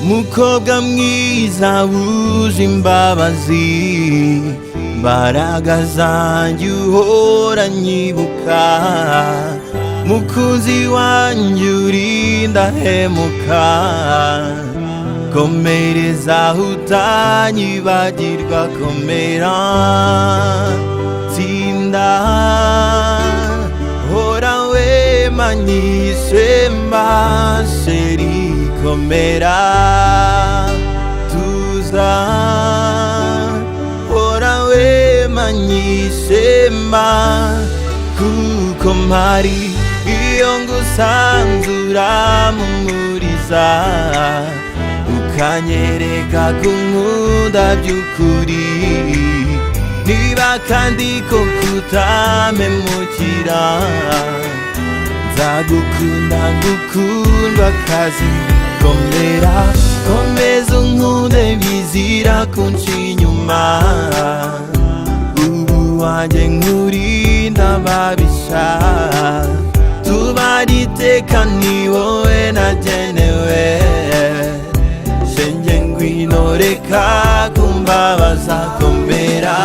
mukobwa mwiza wuje imbabazi, mbaraga zanjye uhora nyibuka, mukunzi wanjye uri indahemuka, komereza utanyibagirwa, komera tsinda, hora wema nyishema, sheri komera tuza, hora wema nyishema, kuko mpari iyo ngusanze uramumuriza, ukanyereka ko nkunda by'ukuri, niba kandi ko kutamemukira, nzagukunda ngukundwa kazi, komera komeza unkunde bizira kunca inyuma, ubu wanjye nkurinda ababisha, tubara iteka ni wowe nagenewe, shenge ngwino reka kumbabaza, komera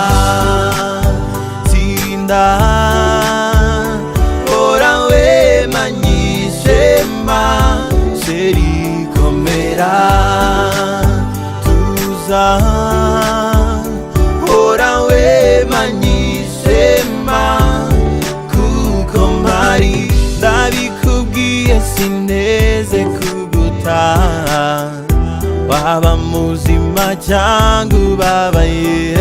tsinda, hora wema nyishema, sheri komera tuza, hora wema nyishema, kuko mpari ndabikubwiye sineze kugutaha, waba muzima cyangwa ubabaye,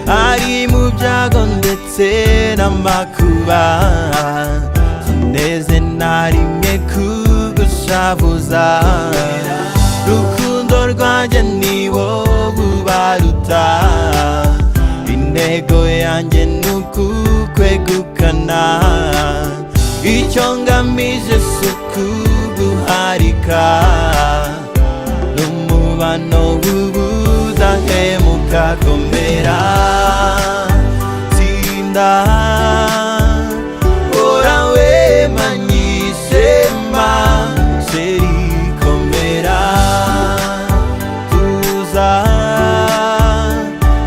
ari mu byago ndetse n'amakuba, sineze na rimwe kugushavuza, rukundo rwanjye ni wowe ubaruta, intego yanjye ni ukukwegukana, icyo ngamije si ukuguharika, n'umubano w'ubudahemuka, komera tsinda, hora wema nyishema, sheri komera tuza,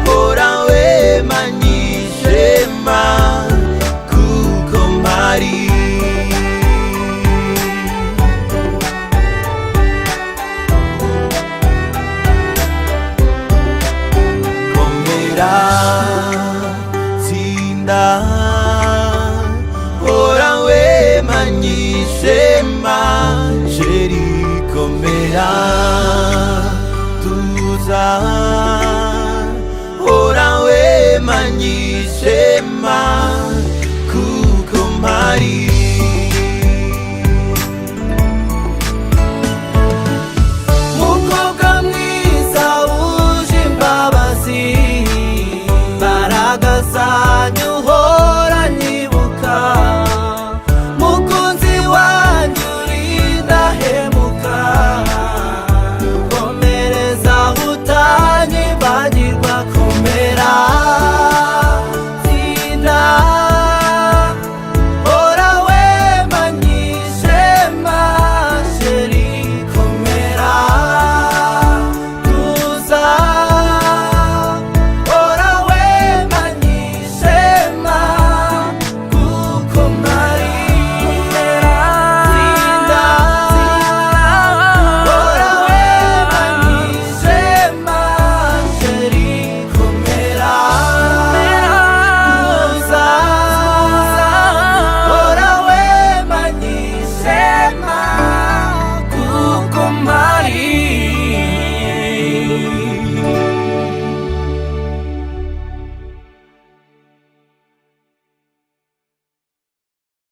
hora wema nyishema, kuko mpari tsinda, hora wema nyishema, sheri komera tuza, hora wema nyishema.